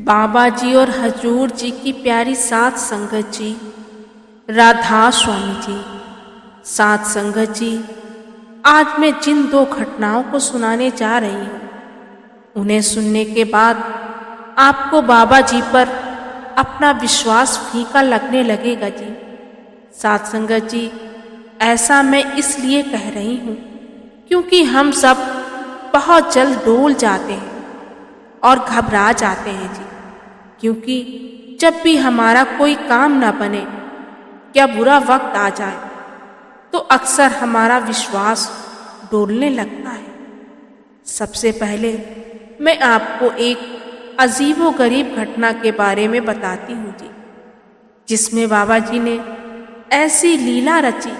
बाबा जी और हजूर जी की प्यारी साथ संगत जी, राधा स्वामी जी, साथ संगत जी, आज मैं जिन दो घटनाओं को सुनाने जा रही हूँ, उन्हें सुनने के बाद आपको बाबा जी पर अपना विश्वास फीका लगने लगेगा जी। साथ संगत जी, ऐसा मैं इसलिए कह रही हूँ क्योंकि हम सब बहुत जल्द डोल जाते हैं और घबरा जाते हैं जी। क्योंकि जब भी हमारा कोई काम न बने या बुरा वक्त आ जाए तो अक्सर हमारा विश्वास डोलने लगता है। सबसे पहले मैं आपको एक अजीबोगरीब घटना के बारे में बताती हूँ जी, जिसमें बाबा जी ने ऐसी लीला रची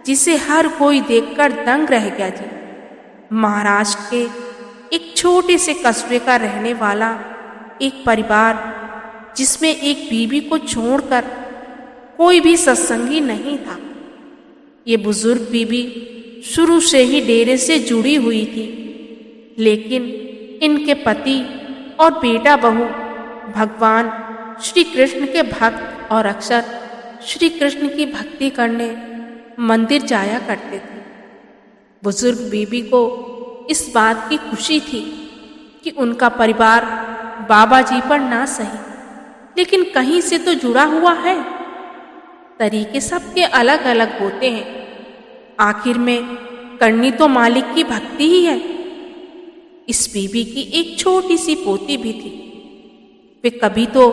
जिसे हर कोई देखकर दंग रह गया जी। महाराष्ट्र के एक छोटे से कस्बे का रहने वाला एक परिवार, जिसमें एक बीबी को छोड़कर कोई भी सत्संगी नहीं था। ये बुजुर्ग बीबी शुरू से ही डेरे से जुड़ी हुई थी, लेकिन इनके पति और बेटा बहू भगवान श्री कृष्ण के भक्त और अक्सर श्री कृष्ण की भक्ति करने मंदिर जाया करते थे। बुजुर्ग बीबी को इस बात की खुशी थी कि उनका परिवार बाबा जी पर ना सही लेकिन कहीं से तो जुड़ा हुआ है। तरीके सबके अलग अलग होते हैं, आखिर में करनी तो मालिक की भक्ति ही है। इस बीबी की एक छोटी सी पोती भी थी। वे कभी तो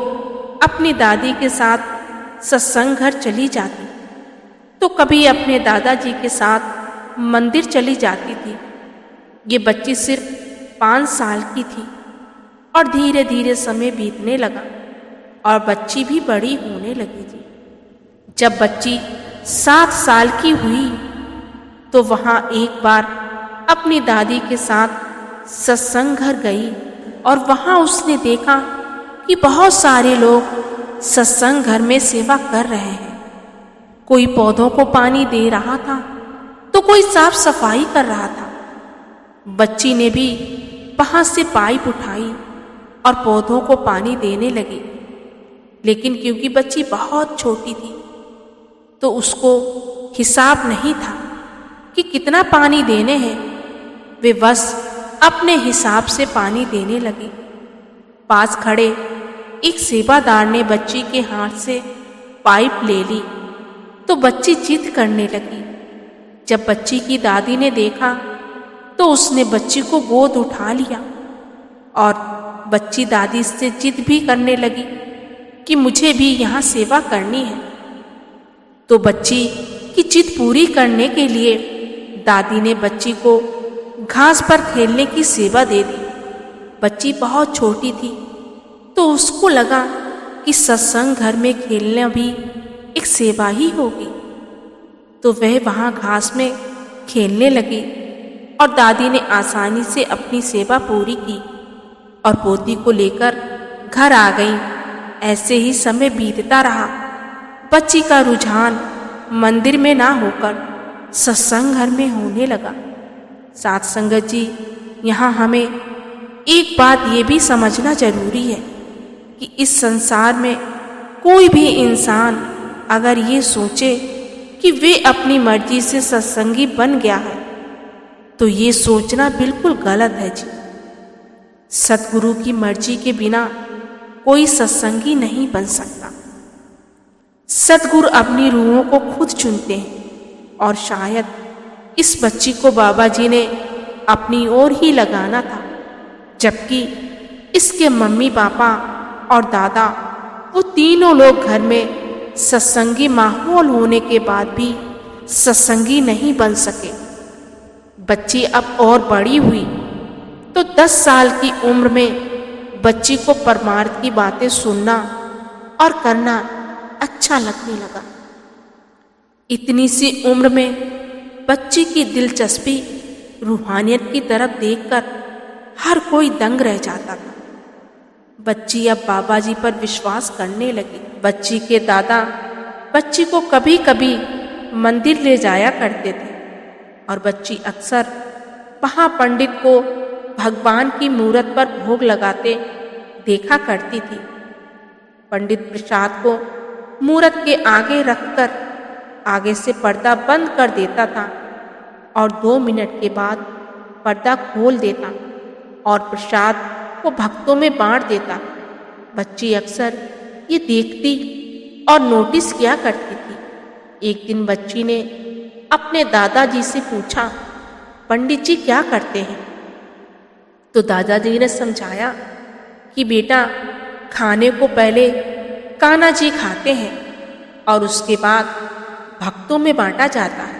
अपनी दादी के साथ सत्संग घर चली जाती, तो कभी अपने दादाजी के साथ मंदिर चली जाती थी। ये बच्ची सिर्फ 5 साल की थी और धीरे धीरे समय बीतने लगा और बच्ची भी बड़ी होने लगी थी। जब बच्ची 7 साल की हुई तो वहाँ एक बार अपनी दादी के साथ सत्संग घर गई और वहाँ उसने देखा कि बहुत सारे लोग सत्संग घर में सेवा कर रहे हैं। कोई पौधों को पानी दे रहा था तो कोई साफ सफाई कर रहा था। बच्ची ने भी वहां से पाइप उठाई और पौधों को पानी देने लगी, लेकिन क्योंकि बच्ची बहुत छोटी थी तो उसको हिसाब नहीं था कि कितना पानी देने हैं। वे बस अपने हिसाब से पानी देने लगी। पास खड़े एक सेवादार ने बच्ची के हाथ से पाइप ले ली तो बच्ची जिद करने लगी। जब बच्ची की दादी ने देखा तो उसने बच्ची को गोद उठा लिया और बच्ची दादी से जिद भी करने लगी कि मुझे भी यहाँ सेवा करनी है। तो बच्ची की जिद पूरी करने के लिए दादी ने बच्ची को घास पर खेलने की सेवा दे दी। बच्ची बहुत छोटी थी तो उसको लगा कि सत्संग घर में खेलना भी एक सेवा ही होगी, तो वह वहाँ घास में खेलने लगी और दादी ने आसानी से अपनी सेवा पूरी की और पोती को लेकर घर आ गई। ऐसे ही समय बीतता रहा। बच्ची का रुझान मंदिर में ना होकर सत्संग घर में होने लगा। साथ संगत जी, यहाँ हमें एक बात ये भी समझना जरूरी है कि इस संसार में कोई भी इंसान अगर ये सोचे कि वे अपनी मर्जी से सत्संगी बन गया है तो ये सोचना बिल्कुल गलत है जी। सतगुरु की मर्जी के बिना कोई सत्संगी नहीं बन सकता। सतगुरु अपनी रूहों को खुद चुनते हैं और शायद इस बच्ची को बाबा जी ने अपनी ओर ही लगाना था, जबकि इसके मम्मी पापा और दादा वो तीनों लोग घर में सत्संगी माहौल होने के बाद भी सत्संगी नहीं बन सके। बच्ची अब और बड़ी हुई तो 10 साल की उम्र में बच्ची को परमार्थ की बातें सुनना और करना अच्छा लगने लगा। इतनी सी उम्र में बच्ची की दिलचस्पी रूहानियत की तरफ देखकर हर कोई दंग रह जाता था। बच्ची अब बाबा जी पर विश्वास करने लगी। बच्ची के दादा बच्ची को कभी कभी मंदिर ले जाया करते थे और बच्ची अक्सर वहाँ पंडित को भगवान की मूरत पर भोग लगाते देखा करती थी। पंडित प्रसाद को मूरत के आगे रखकर आगे से पर्दा बंद कर देता था और 2 मिनट के बाद पर्दा खोल देता और प्रसाद को भक्तों में बांट देता। बच्ची अक्सर ये देखती और नोटिस किया करती थी। एक दिन बच्ची ने अपने दादाजी से पूछा, पंडित जी क्या करते हैं? तो दादाजी ने समझाया कि बेटा, खाने को पहले कान्हा जी खाते हैं और उसके बाद भक्तों में बांटा जाता है।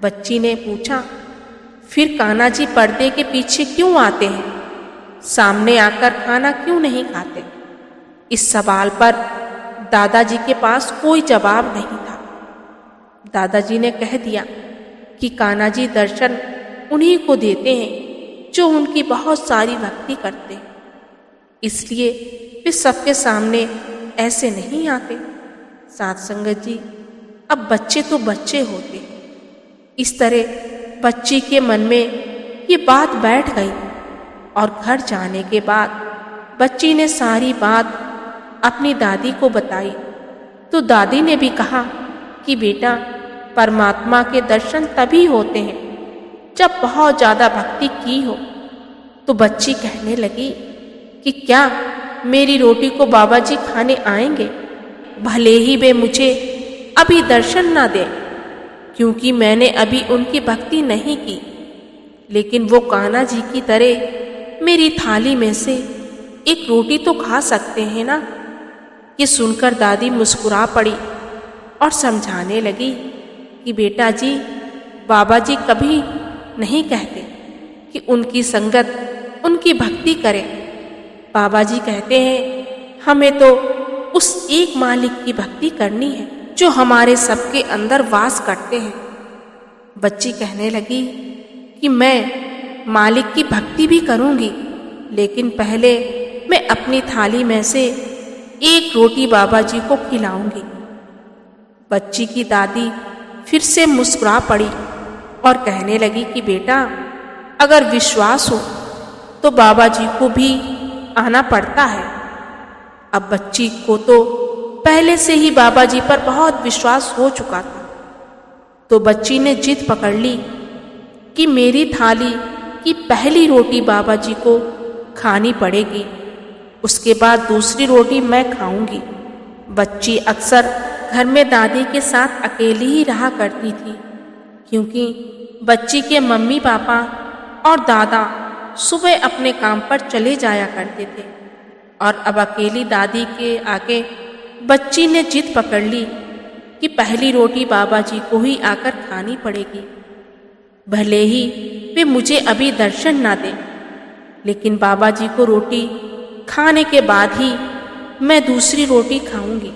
बच्ची ने पूछा, फिर कान्हा जी पर्दे के पीछे क्यों आते हैं? सामने आकर खाना क्यों नहीं खाते? इस सवाल पर दादाजी के पास कोई जवाब नहीं था। दादाजी ने कह दिया कि कान्हा जी दर्शन उन्हीं को देते हैं जो उनकी बहुत सारी भक्ति करते हैं, इसलिए वे सबके सामने ऐसे नहीं आते। साथ संगत जी, अब बच्चे तो बच्चे होते। इस तरह बच्ची के मन में ये बात बैठ गई और घर जाने के बाद बच्ची ने सारी बात अपनी दादी को बताई। तो दादी ने भी कहा कि बेटा, परमात्मा के दर्शन तभी होते हैं जब बहुत ज़्यादा भक्ति की हो। तो बच्ची कहने लगी कि क्या मेरी रोटी को बाबा जी खाने आएंगे, भले ही वे मुझे अभी दर्शन ना दें, क्योंकि मैंने अभी उनकी भक्ति नहीं की, लेकिन वो कान्हा जी की तरह मेरी थाली में से एक रोटी तो खा सकते हैं ना। ये सुनकर दादी मुस्कुरा पड़ी और समझाने लगी कि बेटा जी, बाबा जी कभी नहीं कहते कि उनकी संगत उनकी भक्ति करें। बाबा जी कहते हैं हमें तो उस एक मालिक की भक्ति करनी है जो हमारे सबके अंदर वास करते हैं। बच्ची कहने लगी कि मैं मालिक की भक्ति भी करूंगी, लेकिन पहले मैं अपनी थाली में से एक रोटी बाबा जी को खिलाऊंगी। बच्ची की दादी फिर से मुस्कुरा पड़ी और कहने लगी कि बेटा, अगर विश्वास हो तो बाबा जी को भी आना पड़ता है। अब बच्ची को तो पहले से ही बाबा जी पर बहुत विश्वास हो चुका था, तो बच्ची ने जिद पकड़ ली कि मेरी थाली की पहली रोटी बाबा जी को खानी पड़ेगी, उसके बाद दूसरी रोटी मैं खाऊंगी। बच्ची अक्सर घर में दादी के साथ अकेली ही रहा करती थी, क्योंकि बच्ची के मम्मी पापा और दादा सुबह अपने काम पर चले जाया करते थे और अब अकेली दादी के आगे बच्ची ने जिद पकड़ ली कि पहली रोटी बाबा जी को ही आकर खानी पड़ेगी, भले ही वे मुझे अभी दर्शन ना दें, लेकिन बाबा जी को रोटी खाने के बाद ही मैं दूसरी रोटी खाऊंगी।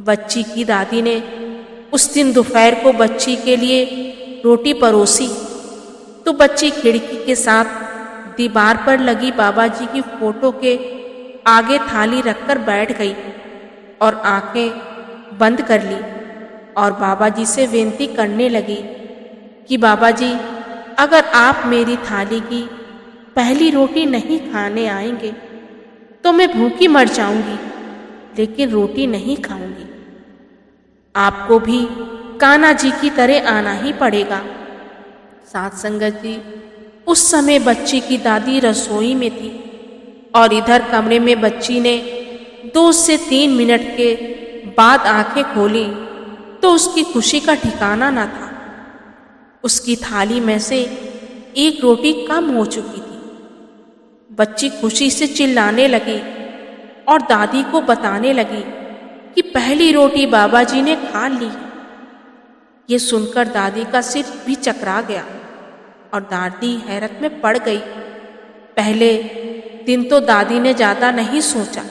बच्ची की दादी ने उस दिन दोपहर को बच्ची के लिए रोटी परोसी, तो बच्ची खिड़की के साथ दीवार पर लगी बाबा जी की फोटो के आगे थाली रखकर बैठ गई और आंखें बंद कर ली और बाबा जी से विनती करने लगी कि बाबा जी, अगर आप मेरी थाली की पहली रोटी नहीं खाने आएंगे तो मैं भूखी मर जाऊंगी, लेकिन रोटी नहीं खाऊंगी। आपको भी कान्हा जी की तरह आना ही पड़ेगा। साथ संगत जी, उस समय बच्ची की दादी रसोई में थी और इधर कमरे में बच्ची ने 2 से 3 मिनट के बाद आंखें खोली तो उसकी खुशी का ठिकाना न था। उसकी थाली में से एक रोटी कम हो चुकी थी। बच्ची खुशी से चिल्लाने लगी और दादी को बताने लगी कि पहली रोटी बाबा जी ने खा ली। ये सुनकर दादी का सिर भी चकरा गया और दादी हैरत में पड़ गई। पहले दिन तो दादी ने ज़्यादा नहीं सोचा,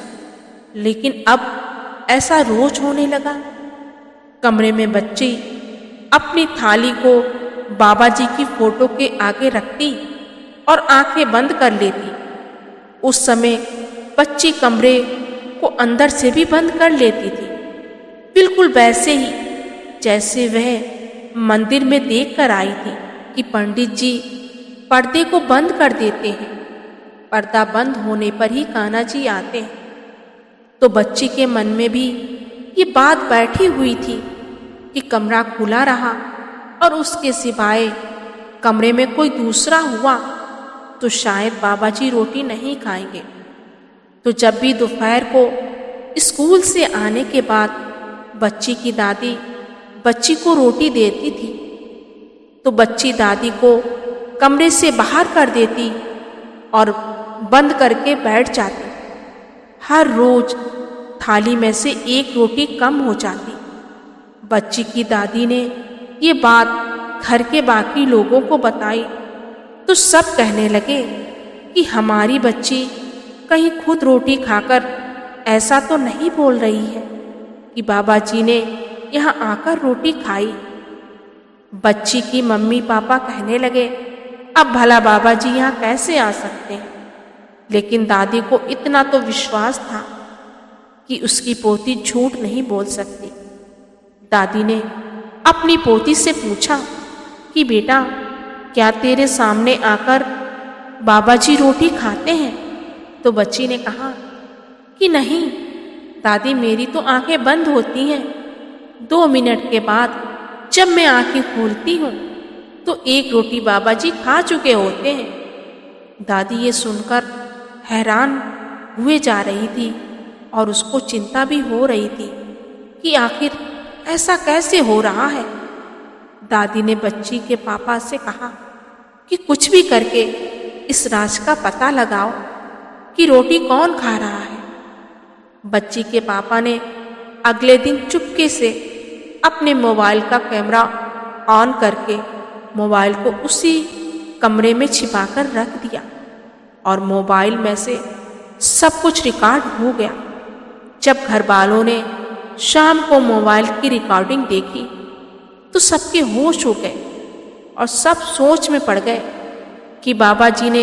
लेकिन अब ऐसा रोज होने लगा। कमरे में बच्ची अपनी थाली को बाबा जी की फोटो के आगे रखती और आंखें बंद कर लेती। उस समय बच्ची कमरे को अंदर से भी बंद कर लेती थी, बिल्कुल वैसे ही जैसे वह मंदिर में देख कर आई थी कि पंडित जी पर्दे को बंद कर देते हैं पर्दा बंद होने पर ही कान्हा जी आते हैं। तो बच्ची के मन में भी ये बात बैठी हुई थी कि कमरा खुला रहा और उसके सिवाय कमरे में कोई दूसरा हुआ तो शायद बाबा जी रोटी नहीं खाएंगे। तो जब भी दोपहर को स्कूल से आने के बाद बच्ची की दादी बच्ची को रोटी देती थी तो बच्ची दादी को कमरे से बाहर कर देती और बंद करके बैठ जाती। हर रोज थाली में से एक रोटी कम हो जाती। बच्ची की दादी ने ये बात घर के बाकी लोगों को बताई तो सब कहने लगे कि हमारी बच्ची कहीं खुद रोटी खाकर ऐसा तो नहीं बोल रही है कि बाबा जी ने यहाँ आकर रोटी खाई। बच्ची की मम्मी पापा कहने लगे अब भला बाबा जी यहाँ कैसे आ सकते हैं, लेकिन दादी को इतना तो विश्वास था कि उसकी पोती झूठ नहीं बोल सकती। दादी ने अपनी पोती से पूछा कि बेटा क्या तेरे सामने आकर बाबा जी रोटी खाते हैं? तो बच्ची ने कहा कि नहीं दादी, मेरी तो आंखें बंद होती हैं। 2 मिनट के बाद जब मैं आंखें खोलती हूँ तो एक रोटी बाबा जी खा चुके होते हैं। दादी ये सुनकर हैरान हुए जा रही थी और उसको चिंता भी हो रही थी कि आखिर ऐसा कैसे हो रहा है। दादी ने बच्ची के पापा से कहा कि कुछ भी करके इस राज का पता लगाओ कि रोटी कौन खा रहा है। बच्ची के पापा ने अगले दिन चुपके से अपने मोबाइल का कैमरा ऑन करके मोबाइल को उसी कमरे में छिपाकर रख दिया और मोबाइल में से सब कुछ रिकॉर्ड हो गया। जब घर वालों ने शाम को मोबाइल की रिकॉर्डिंग देखी तो सबके होश हो गए और सब सोच में पड़ गए कि बाबा जी ने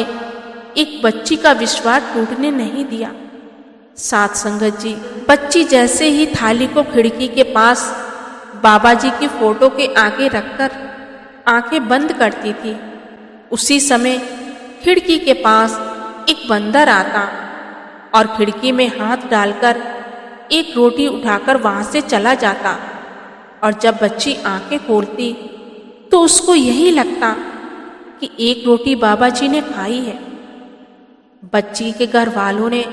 एक बच्ची का विश्वास टूटने नहीं दिया। साथ संगत जी, बच्ची जैसे ही थाली को खिड़की के पास बाबा जी की फोटो के आगे रखकर आंखें बंद करती थी, उसी समय खिड़की के पास एक बंदर आता और खिड़की में हाथ डालकर एक रोटी उठाकर वहां से चला जाता। और जब बच्ची आंखें खोलती तो उसको यही लगता कि एक रोटी बाबा जी ने खाई है। बच्ची के घर वालों ने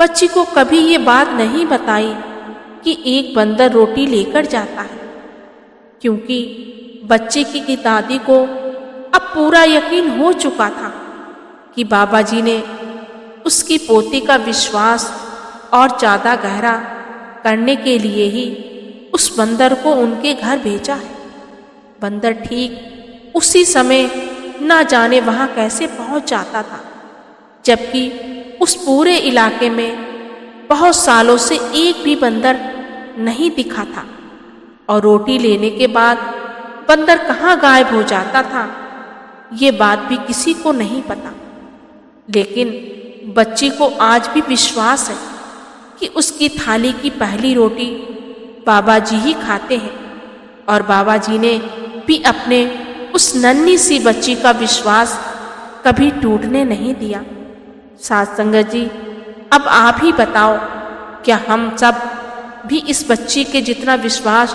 बच्ची को कभी ये बात नहीं बताई कि एक बंदर रोटी लेकर जाता है, क्योंकि बच्ची की दादी को अब पूरा यकीन हो चुका था कि बाबा जी ने उसकी पोती का विश्वास और ज़्यादा गहरा करने के लिए ही उस बंदर को उनके घर भेजा है। बंदर ठीक उसी समय ना जाने वहाँ कैसे पहुँच जाता था, जबकि उस पूरे इलाके में बहुत सालों से एक भी बंदर नहीं दिखा था। और रोटी लेने के बाद बंदर कहाँ गायब हो जाता था ये बात भी किसी को नहीं पता। लेकिन बच्ची को आज भी विश्वास है कि उसकी थाली की पहली रोटी बाबा जी ही खाते हैं और बाबा जी ने भी अपने उस नन्ही सी बच्ची का विश्वास कभी टूटने नहीं दिया। साथ संगत जी, अब आप ही बताओ, क्या हम सब भी इस बच्ची के जितना विश्वास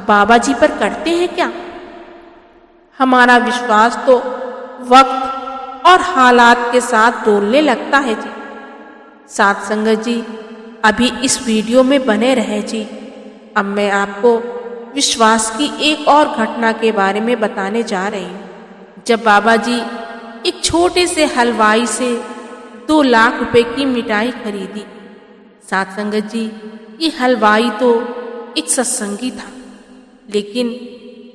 बाबा जी पर करते हैं क्या? हमारा विश्वास तो वक्त और हालात के साथ डोलने लगता है जी। साथ संगत जी, अभी इस वीडियो में बने रहे जी। अब मैं आपको विश्वास की एक और घटना के बारे में बताने जा रही हूँ। जब बाबा जी एक छोटे से हलवाई से 2 लाख रुपए की मिठाई खरीदी। साथ संगत जी, ये हलवाई तो एक सत्संगी था, लेकिन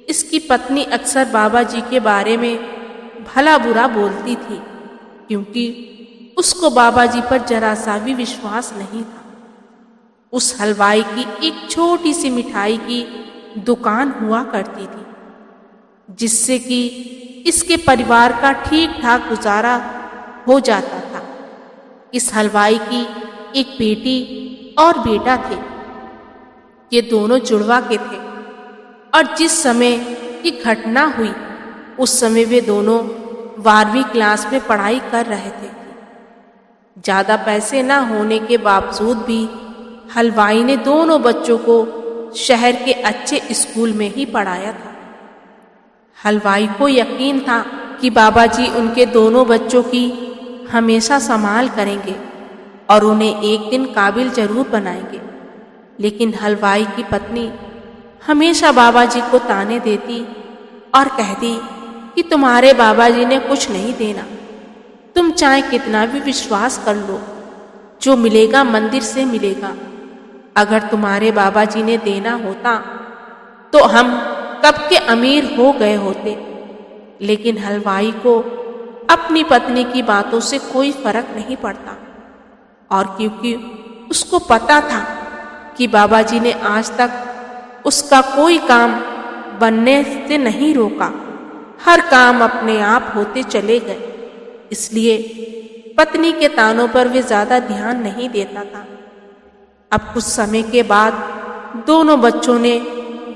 इसकी पत्नी अक्सर बाबा जी के बारे में भला बुरा बोलती थी, क्योंकि उसको बाबा जी पर जरा सा भी विश्वास नहीं था। उस हलवाई की एक छोटी सी मिठाई की दुकान हुआ करती थी, जिससे कि इसके परिवार का ठीक ठाक गुजारा हो जाता था। इस हलवाई की एक बेटी और बेटा थे। ये दोनों जुड़वा के थे और जिस समय ये घटना हुई उस समय वे दोनों 12वीं क्लास में पढ़ाई कर रहे थे। ज़्यादा पैसे ना होने के बावजूद भी हलवाई ने दोनों बच्चों को शहर के अच्छे स्कूल में ही पढ़ाया था। हलवाई को यकीन था कि बाबा जी उनके दोनों बच्चों की हमेशा संभाल करेंगे और उन्हें एक दिन काबिल जरूर बनाएंगे। लेकिन हलवाई की पत्नी हमेशा बाबा जी को ताने देती और कहती कि तुम्हारे बाबा जी ने कुछ नहीं देना, तुम चाहे कितना भी विश्वास कर लो, जो मिलेगा मंदिर से मिलेगा। अगर तुम्हारे बाबा जी ने देना होता तो हम कब के अमीर हो गए होते। लेकिन हलवाई को अपनी पत्नी की बातों से कोई फर्क नहीं पड़ता, और क्योंकि उसको पता था कि बाबा जी ने आज तक उसका कोई काम बनने से नहीं रोका, हर काम अपने आप होते चले गए, इसलिए पत्नी के तानों पर वे ज्यादा ध्यान नहीं देता था। अब कुछ समय के बाद दोनों बच्चों ने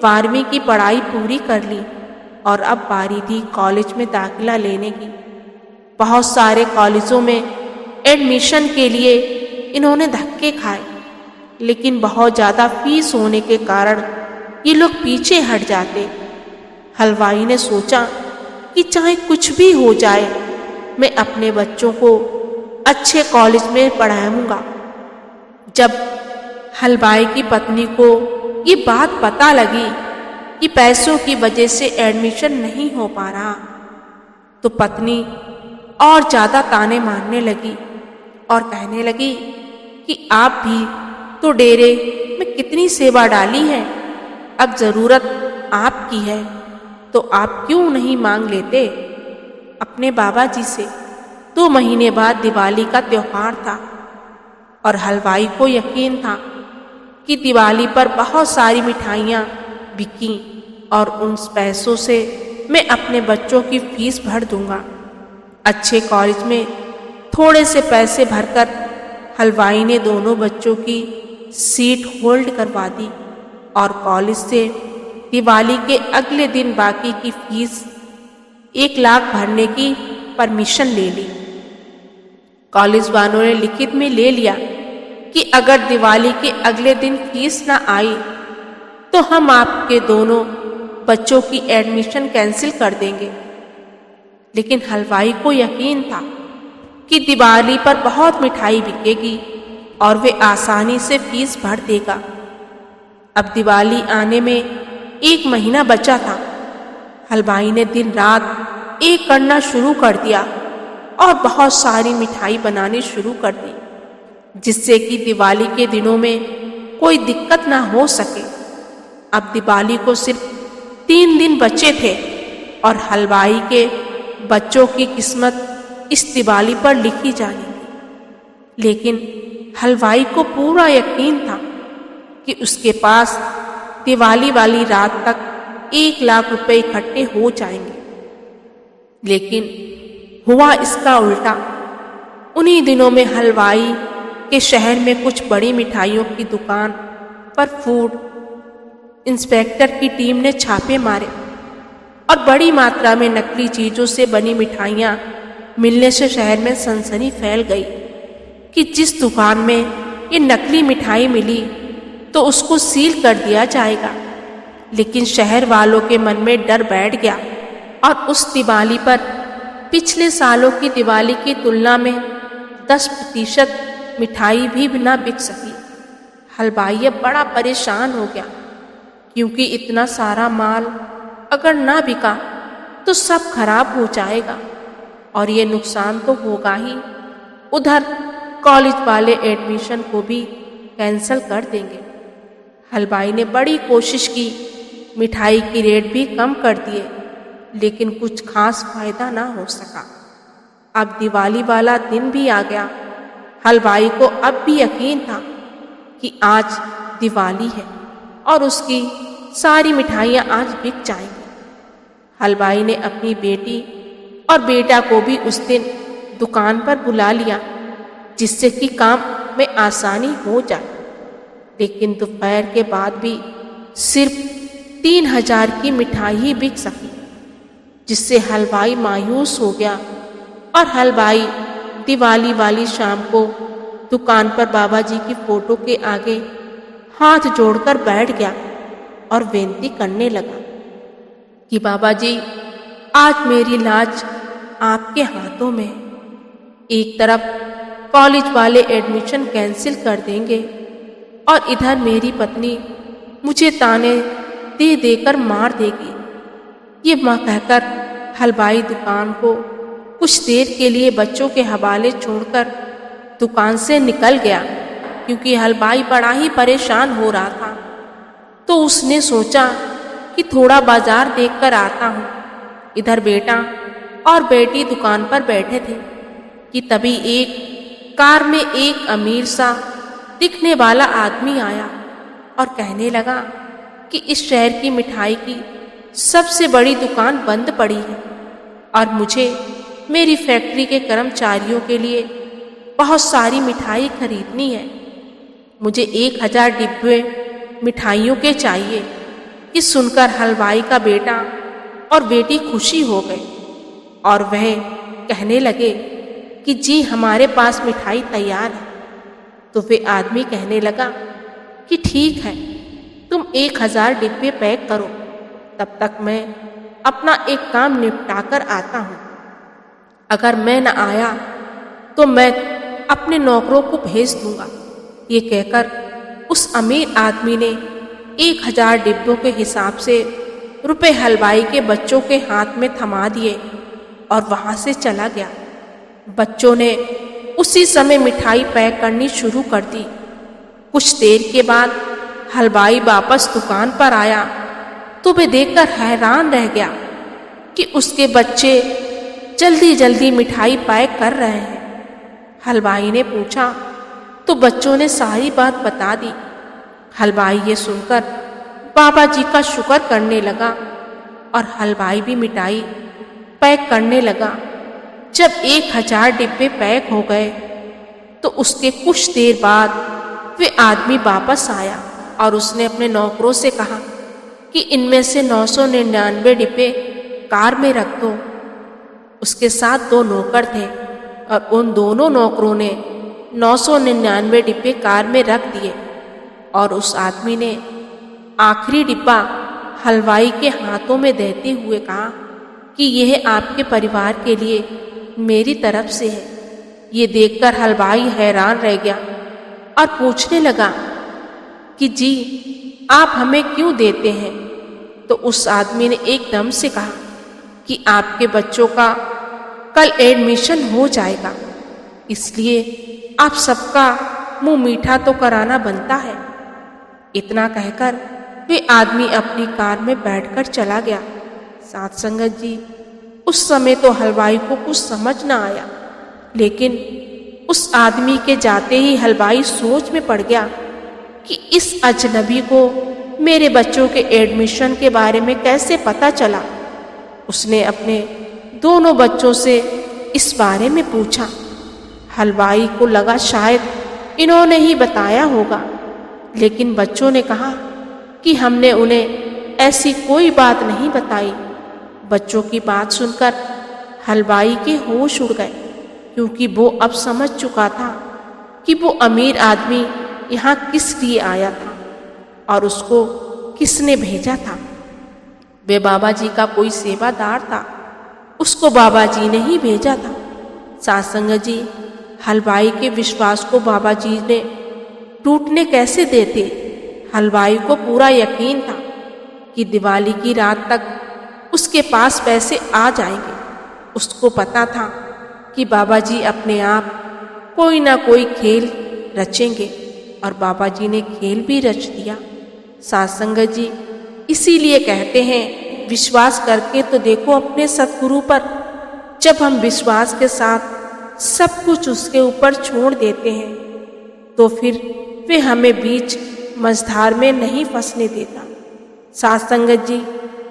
12वीं की पढ़ाई पूरी कर ली और अब बारी थी कॉलेज में दाखिला लेने की। बहुत सारे कॉलेजों में एडमिशन के लिए इन्होंने धक्के खाए, लेकिन बहुत ज़्यादा फीस होने के कारण ये लोग पीछे हट जाते। हलवाई ने सोचा कि चाहे कुछ भी हो जाए, मैं अपने बच्चों को अच्छे कॉलेज में पढ़ाऊंगा। जब हलवाई की पत्नी को ये बात पता लगी कि पैसों की वजह से एडमिशन नहीं हो पा रहा, तो पत्नी और ज़्यादा ताने मारने लगी और कहने लगी कि आप भी तो डेरे में कितनी सेवा डाली है, अब ज़रूरत आपकी है तो आप क्यों नहीं मांग लेते अपने बाबा जी से। 2 महीने बाद दिवाली का त्योहार था और हलवाई को यकीन था कि दिवाली पर बहुत सारी मिठाइयाँ बिकी और उन पैसों से मैं अपने बच्चों की फीस भर दूंगा। अच्छे कॉलेज में थोड़े से पैसे भरकर हलवाई ने दोनों बच्चों की सीट होल्ड करवा दी और कॉलेज से दिवाली के अगले दिन बाकी की फीस 1 लाख भरने की परमिशन ले ली। कॉलेज वालों ने लिखित में ले लिया कि अगर दिवाली के अगले दिन फीस ना आई तो हम आपके दोनों बच्चों की एडमिशन कैंसिल कर देंगे। लेकिन हलवाई को यकीन था कि दिवाली पर बहुत मिठाई बिकेगी और वे आसानी से फीस भर देगा। अब दिवाली आने में 1 महीना बचा था। हलवाई ने दिन रात एक करना शुरू कर दिया और बहुत सारी मिठाई बनानी शुरू कर दी, जिससे कि दिवाली के दिनों में कोई दिक्कत ना हो सके। अब दिवाली को सिर्फ 3 दिन बचे थे और हलवाई के बच्चों की किस्मत इस दिवाली पर लिखी जानी थी। लेकिन हलवाई को पूरा यकीन था कि उसके पास दिवाली वाली रात तक 1 लाख रुपए इकट्ठे हो जाएंगे। लेकिन हुआ इसका उल्टा। उन्हीं दिनों में हलवाई के शहर में कुछ बड़ी मिठाइयों की दुकान पर फूड इंस्पेक्टर की टीम ने छापे मारे और बड़ी मात्रा में नकली चीजों से बनी मिठाइयाँ मिलने से शहर में सनसनी फैल गई कि जिस दुकान में ये नकली मिठाई मिली तो उसको सील कर दिया जाएगा। लेकिन शहर वालों के मन में डर बैठ गया और उस दिवाली पर पिछले सालों की दिवाली की तुलना में 10% मिठाई भी ना बिक सकी। हलवाई अब बड़ा परेशान हो गया, क्योंकि इतना सारा माल अगर ना बिका तो सब खराब हो जाएगा और ये नुकसान तो होगा ही। उधर कॉलेज वाले एडमिशन को भी कैंसिल कर देंगे। हलवाई ने बड़ी कोशिश की, मिठाई की रेट भी कम कर दिए, लेकिन कुछ खास फायदा ना हो सका। अब दिवाली वाला दिन भी आ गया। हलवाई को अब भी यकीन था कि आज दिवाली है और उसकी सारी मिठाइयाँ आज बिक जाएंगी। हलवाई ने अपनी बेटी और बेटा को भी उस दिन दुकान पर बुला लिया, जिससे कि काम में आसानी हो जाए। लेकिन दोपहर के बाद भी सिर्फ 3000 की मिठाई ही बिक सकी, जिससे हलवाई मायूस हो गया और हलवाई दिवाली वाली शाम को दुकान पर बाबा जी की फोटो के आगे हाथ जोड़कर बैठ गया और विनती करने लगा कि बाबा जी, आज मेरी लाज आपके हाथों में है। एक तरफ कॉलेज वाले एडमिशन कैंसिल कर देंगे और इधर मेरी पत्नी मुझे ताने दे देकर मार देगी। ये माँ कहकर हलवाई दुकान को कुछ देर के लिए बच्चों के हवाले छोड़कर दुकान से निकल गया, क्योंकि हलवाई बड़ा ही परेशान हो रहा था। तो उसने सोचा कि थोड़ा बाजार देखकर आता हूँ। इधर बेटा और बेटी दुकान पर बैठे थे कि तभी एक कार में एक अमीर सा दिखने वाला आदमी आया और कहने लगा कि इस शहर की मिठाई की सबसे बड़ी दुकान बंद पड़ी है और मुझे मेरी फैक्ट्री के कर्मचारियों के लिए बहुत सारी मिठाई खरीदनी है। मुझे 1000 डिब्बे मिठाइयों के चाहिए। कि सुनकर हलवाई का बेटा और बेटी खुशी हो गए और वह कहने लगे कि जी हमारे पास मिठाई तैयार है। तो वे आदमी कहने लगा कि ठीक है, तुम 1000 डिब्बे पैक करो, तब तक मैं अपना एक काम निपटा कर आता हूँ। अगर मैं न आया तो मैं अपने नौकरों को भेज दूंगा। ये कहकर उस अमीर आदमी ने 1000 डिब्बों के हिसाब से रुपए हलवाई के बच्चों के हाथ में थमा दिए और वहां से चला गया। बच्चों ने उसी समय मिठाई पैक करनी शुरू कर दी। कुछ देर के बाद हलवाई वापस दुकान पर आया तो वे देखकर हैरान रह गया कि उसके बच्चे जल्दी जल्दी मिठाई पैक कर रहे हैं। हलवाई ने पूछा तो बच्चों ने सारी बात बता दी। हलवाई ये सुनकर बाबा जी का शुक्र करने लगा और हलवाई भी मिठाई पैक करने लगा। जब 1000 डिब्बे पैक हो गए तो उसके कुछ देर बाद वे आदमी वापस आया और उसने अपने नौकरों से कहा कि इनमें से 999 डिब्बे कार में रख दो। उसके साथ 2 नौकर थे और उन दोनों नौकरों ने 999 डिब्बे कार में रख दिए और उस आदमी ने आखिरी डिब्बा हलवाई के हाथों में देते हुए कहा कि यह आपके परिवार के लिए मेरी तरफ से है। ये देखकर हलवाई हैरान रह गया और पूछने लगा कि जी आप हमें क्यों देते हैं। तो उस आदमी ने एकदम से कहा कि आपके बच्चों का कल एडमिशन हो जाएगा, इसलिए आप सबका मुंह मीठा तो कराना बनता है। इतना कहकर वे आदमी अपनी कार में बैठकर चला गया। साथ संगत जी, उस समय तो हलवाई को कुछ समझ न आया, लेकिन उस आदमी के जाते ही हलवाई सोच में पड़ गया कि इस अजनबी को मेरे बच्चों के एडमिशन के बारे में कैसे पता चला। उसने अपने दोनों बच्चों से इस बारे में पूछा। हलवाई को लगा शायद इन्होंने ही बताया होगा, लेकिन बच्चों ने कहा कि हमने उन्हें ऐसी कोई बात नहीं बताई। बच्चों की बात सुनकर हलवाई के होश उड़ गए, क्योंकि वो अब समझ चुका था कि वो अमीर आदमी यहाँ किस लिए आया था और उसको किसने भेजा था। वे बाबा जी का कोई सेवादार था, उसको बाबा जी ने ही भेजा था। साथ संगत जी, हलवाई के विश्वास को बाबा जी ने टूटने कैसे देते। हलवाई को पूरा यकीन था कि दिवाली की रात तक उसके पास पैसे आ जाएंगे। उसको पता था कि बाबा जी अपने आप कोई ना कोई खेल रचेंगे और बाबा जी ने खेल भी रच दिया। साथ संगत जी, इसीलिए कहते हैं विश्वास करके तो देखो अपने सतगुरु पर। जब हम विश्वास के साथ सब कुछ उसके ऊपर छोड़ देते हैं तो फिर वे हमें बीच मझधार में नहीं फंसने देता। साथ संगत जी,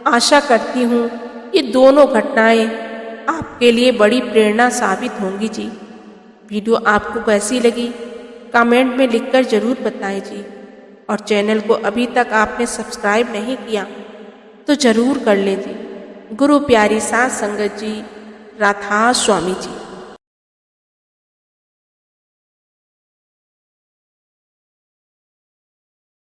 आशा करती हूँ ये दोनों घटनाएं आपके लिए बड़ी प्रेरणा साबित होंगी जी। वीडियो आपको कैसी लगी कमेंट में लिखकर जरूर बताएं जी। और चैनल को अभी तक आपने सब्सक्राइब नहीं किया तो जरूर कर लें जी। गुरु प्यारी साथ संगत जी, राधा स्वामी जी।